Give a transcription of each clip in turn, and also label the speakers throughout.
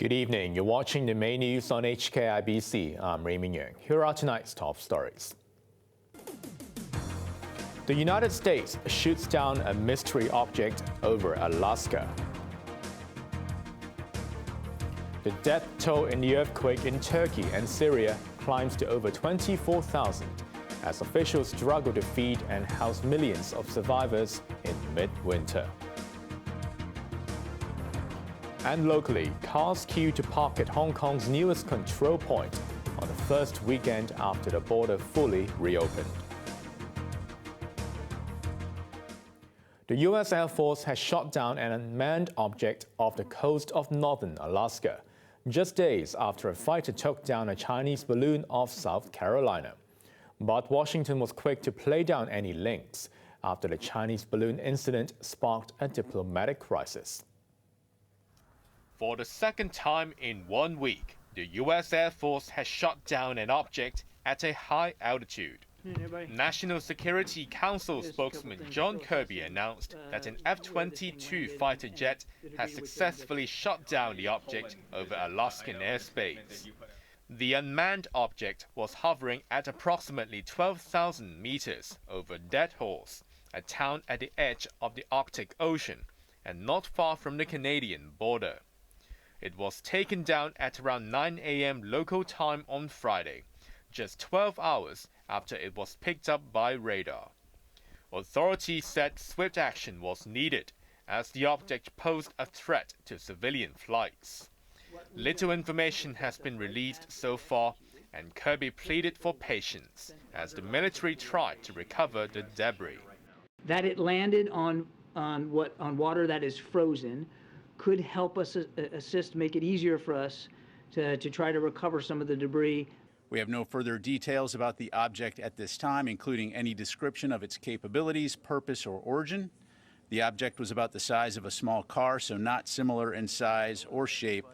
Speaker 1: Good evening. You're watching the main news on HKIBC. I'm Raymond Yeung. Here are tonight's top stories. The United States shoots down a mystery object over Alaska. The death toll in the earthquake in Turkey and Syria climbs to over 24,000 as officials struggle to feed and house millions of survivors in midwinter. And locally, cars queue to park at Hong Kong's newest control point on the first weekend after the border fully reopened. The U.S. Air Force has shot down an unmanned object off the coast of northern Alaska, just days after a fighter took down a Chinese balloon off South Carolina. But Washington was quick to play down any links after the Chinese balloon incident sparked a diplomatic crisis.
Speaker 2: For the second time in 1 week, the U.S. Air Force has shot down an object at a high altitude. National Security Council spokesman John Kirby announced that an F-22 fighter jet has successfully shot down the object over Alaskan airspace. The unmanned object was hovering at approximately 12,000 meters over Dead Horse, a town at the edge of the Arctic Ocean and not far from the Canadian border. It was taken down at around 9 a.m. local time on Friday, just 12 hours after it was picked up by radar. Authorities said swift action was needed as the object posed a threat to civilian flights. Little information has been released so far, and Kirby pleaded for patience as the military tried to recover the debris.
Speaker 3: That it landed on water that is frozen could help us assist, make it easier for us to try to recover some of the debris.
Speaker 4: We have no further details about the object at this time, including any description of its capabilities, purpose, or origin. The object was about the size of a small car, so not similar in size or shape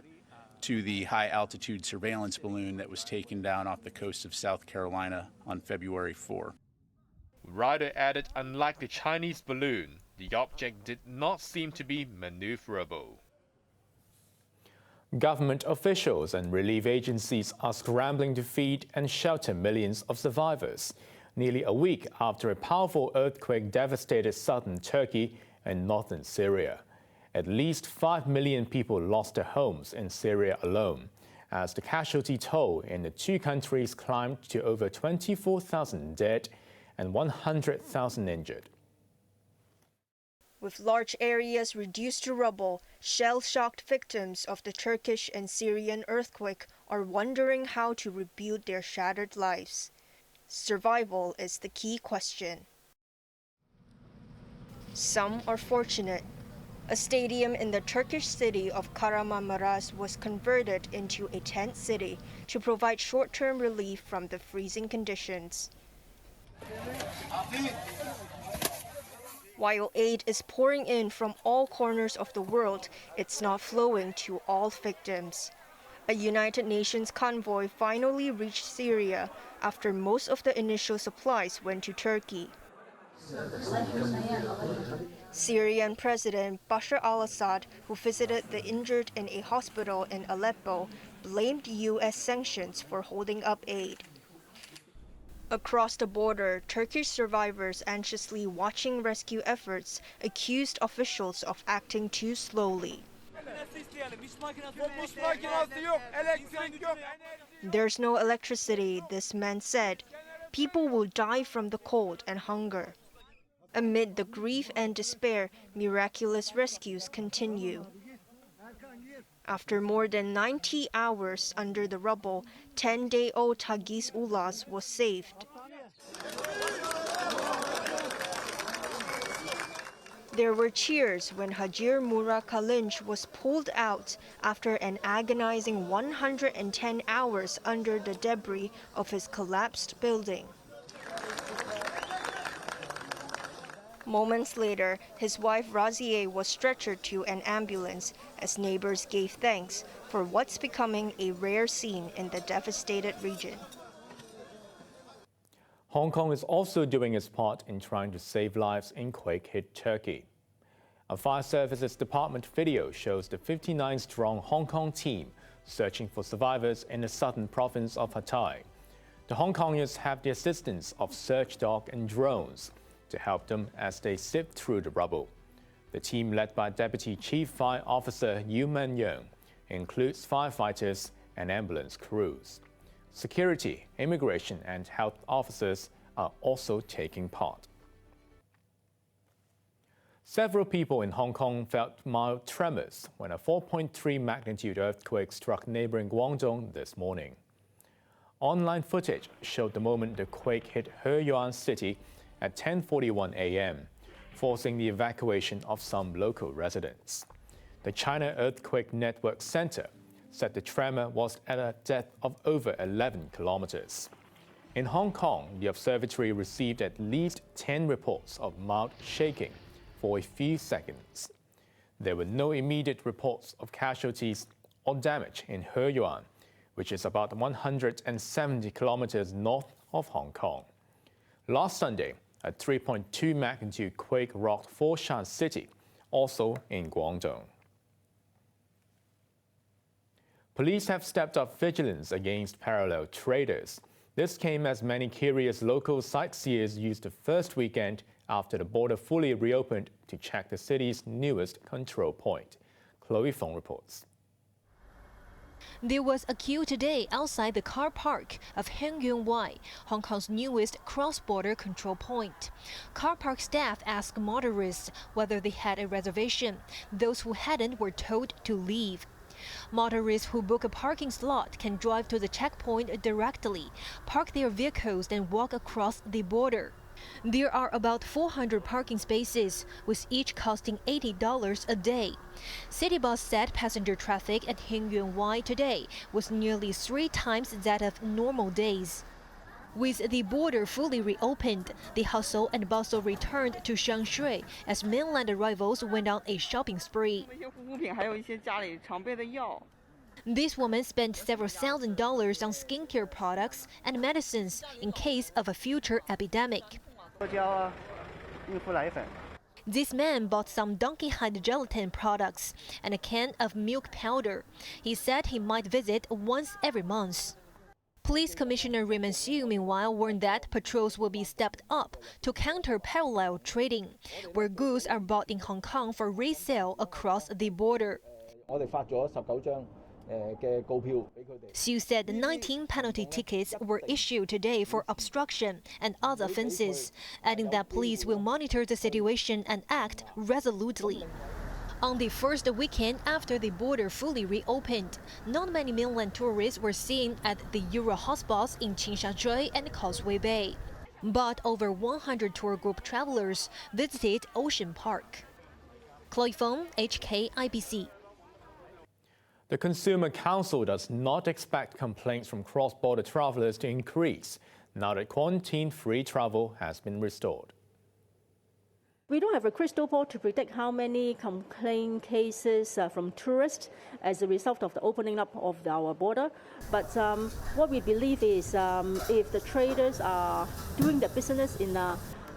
Speaker 4: to the high-altitude surveillance balloon that was taken down off the coast of South Carolina on February 4.
Speaker 2: Ryder added, unlike the Chinese balloon, the object did not seem to be maneuverable.
Speaker 1: Government officials and relief agencies are scrambling to feed and shelter millions of survivors, nearly a week after a powerful earthquake devastated southern Turkey and northern Syria. At least 5 million people lost their homes in Syria alone, as the casualty toll in the two countries climbed to over 24,000 dead and 100,000 injured.
Speaker 5: With large areas reduced to rubble, shell-shocked victims of the Turkish and Syrian earthquake are wondering how to rebuild their shattered lives. Survival is the key question. Some are fortunate. A stadium in the Turkish city of Kahramanmaraş was converted into a tent city to provide short-term relief from the freezing conditions. While aid is pouring in from all corners of the world, it's not flowing to all victims. A United Nations convoy finally reached Syria after most of the initial supplies went to Turkey. Syrian President Bashar al-Assad, who visited the injured in a hospital in Aleppo, blamed U.S. sanctions for holding up aid. Across the border, Turkish survivors anxiously watching rescue efforts accused officials of acting too slowly. There's no electricity, this man said. People will die from the cold and hunger. Amid the grief and despair, miraculous rescues continue. After more than 90 hours under the rubble, 10-day-old Tagiz Ulas was saved. There were cheers when Hajir Murat Kalinch was pulled out after an agonizing 110 hours under the debris of his collapsed building. Moments later, his wife Razieh was stretchered to an ambulance as neighbors gave thanks for what's becoming a rare scene in the devastated region.
Speaker 1: Hong Kong is also doing its part in trying to save lives in quake-hit Turkey. A fire services department video shows the 59-strong Hong Kong team searching for survivors in the southern province of Hatay. The Hong Kongers have the assistance of search dogs and drones to help them as they sift through the rubble. The team, led by Deputy Chief Fire Officer Raymond Yeung, includes firefighters and ambulance crews. Security, immigration, and health officers are also taking part. Several people in Hong Kong felt mild tremors when a 4.3 magnitude earthquake struck neighboring Guangzhou this morning. Online footage showed the moment the quake hit Heyuan City at 10:41 a.m., forcing the evacuation of some local residents. The China Earthquake Network Center said the tremor was at a depth of over 11 kilometers. In Hong Kong, the observatory received at least 10 reports of mild shaking for a few seconds. There were no immediate reports of casualties or damage in Heyuan, which is about 170 kilometers north of Hong Kong. Last Sunday, a 3.2 magnitude quake rocked Foshan City, also in Guangzhou. Police have stepped up vigilance against parallel traders. This came as many curious local sightseers used the first weekend after the border fully reopened to check the city's newest control point. Chloe Fong reports.
Speaker 6: There was a queue today outside the car park of Hengyun Y, Hong Kong's newest cross-border control point. Car park staff asked motorists whether they had a reservation. Those who hadn't were told to leave. Motorists who book a parking slot can drive to the checkpoint directly, park their vehicles, and walk across the border. There are about 400 parking spaces, with each costing $80 a day. City Bus said passenger traffic at Hengyun Y today was nearly 3 times that of normal days. With the border fully reopened, the hustle and bustle returned to Shangshui as mainland arrivals went on a shopping spree. This woman spent several $1,000s on skincare products and medicines in case of a future epidemic. This man bought some donkey hide gelatin products and a can of milk powder. He said he might visit once every month. Police Commissioner Raymond Yeung, meanwhile, warned that patrols will be stepped up to counter parallel trading, where goods are bought in Hong Kong for resale across the border. Xu said 19 penalty tickets were issued today for obstruction and other offences, adding that police will monitor the situation and act resolutely. On the first weekend after the border fully reopened, not many mainland tourists were seen at the Euro hotspots in Tsim and Causeway Bay. But over 100 tour group travelers visited Ocean Park. Chloe Fong, HKIBC.
Speaker 1: The Consumer Council does not expect complaints from cross-border travelers to increase now that quarantine-free travel has been restored.
Speaker 7: We don't have a crystal ball to predict how many complaint cases from tourists as a result of the opening up of our border. But what we believe is if the traders are doing their business in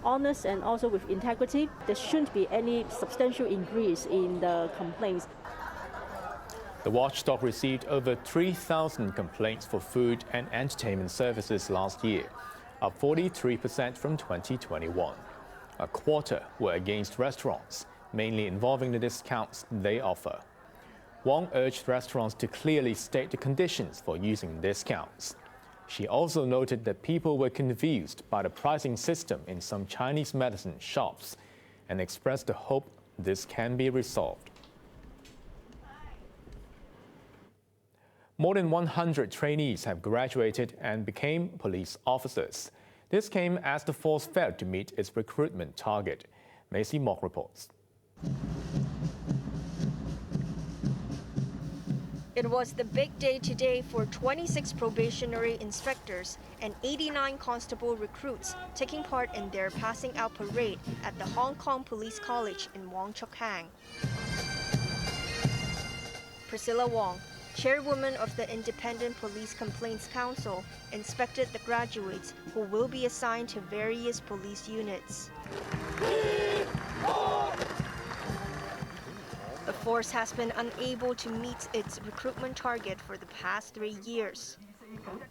Speaker 7: honest and also with integrity, there shouldn't be any substantial increase in the complaints.
Speaker 1: The watchdog received over 3,000 complaints for food and entertainment services last year, up 43% from 2021. A quarter were against restaurants, mainly involving the discounts they offer. Wong urged restaurants to clearly state the conditions for using discounts. She also noted that people were confused by the pricing system in some Chinese medicine shops and expressed the hope this can be resolved. More than 100 trainees have graduated and became police officers. This came as the force failed to meet its recruitment target. Macy Mock reports.
Speaker 5: It was the big day today for 26 probationary inspectors and 89 constable recruits taking part in their passing out parade at the Hong Kong Police College in Wong Chuk Hang. Priscilla Wong, chairwoman of the Independent Police Complaints Council, inspected the graduates who will be assigned to various police units. The force has been unable to meet its recruitment target for the past 3 years.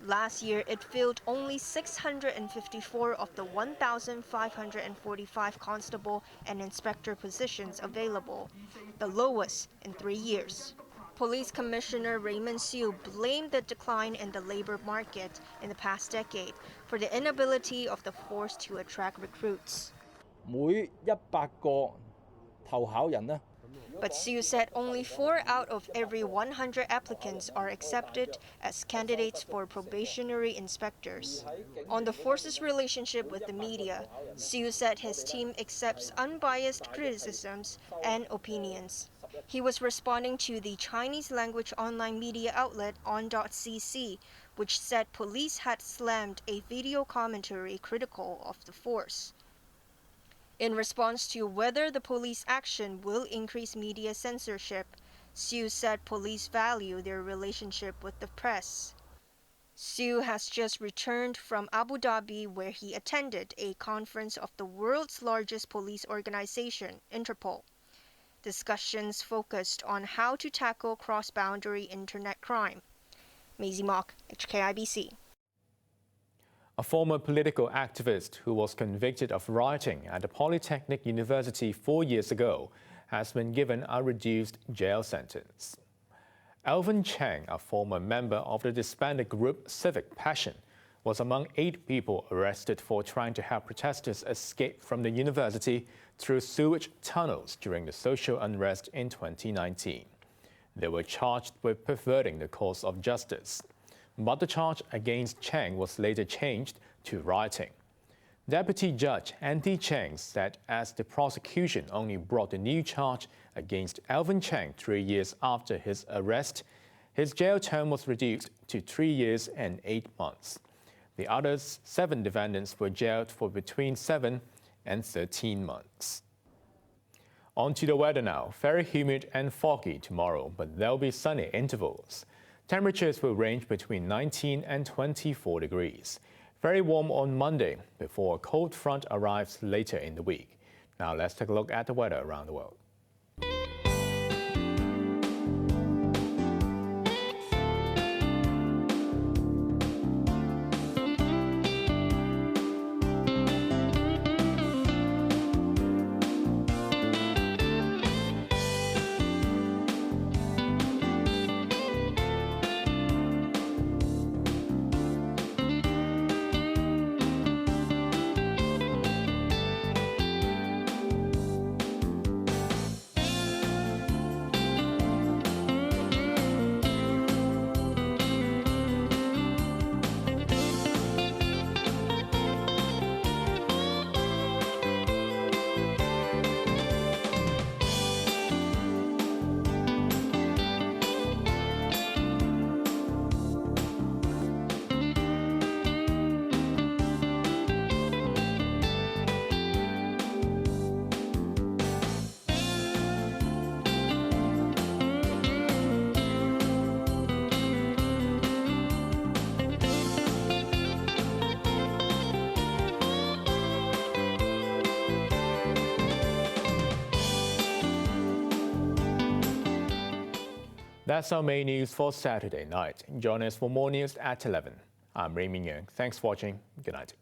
Speaker 5: Last year, it filled only 654 of the 1,545 constable and inspector positions available, the lowest in 3 years. Police Commissioner Raymond Yeung blamed the decline in the labor market in the past decade for the inability of the force to attract recruits.
Speaker 8: 每100個投考人呢，
Speaker 5: But Yeung said only 4 out of every 100 applicants are accepted as candidates for probationary inspectors. On the force's relationship with the media, Yeung said his team accepts unbiased criticisms and opinions. He was responding to the Chinese-language online media outlet on.cc, which said police had slammed a video commentary critical of the force. In response to whether the police action will increase media censorship, Yeung said police value their relationship with the press. Yeung has just returned from Abu Dhabi, where he attended a conference of the world's largest police organization, Interpol. Discussions focused on how to tackle cross-boundary internet crime. Maisie Mock, HKIBC.
Speaker 1: A former political activist who was convicted of rioting at a polytechnic university 4 years ago has been given a reduced jail sentence. Alvin Chang, a former member of the disbanded group Civic Passion, was among 8 people arrested for trying to help protesters escape from the university through sewage tunnels during the social unrest in 2019. They were charged with perverting the course of justice. But the charge against Chang was later changed to rioting. Deputy Judge Andy Chang said as the prosecution only brought the new charge against Alvin Chang 3 years after his arrest, his jail term was reduced to 3 years and 8 months. The other 7 defendants were jailed for between 7 and 13 months. On to the weather now. Very humid and foggy tomorrow, but there'll be sunny intervals. Temperatures will range between 19 and 24 degrees. Very warm on Monday before a cold front arrives later in the week. Now let's take a look at the weather around the world. That's our main news for Saturday night. Join us for more news at 11. I'm Raymond Yeung. Thanks for watching. Good night.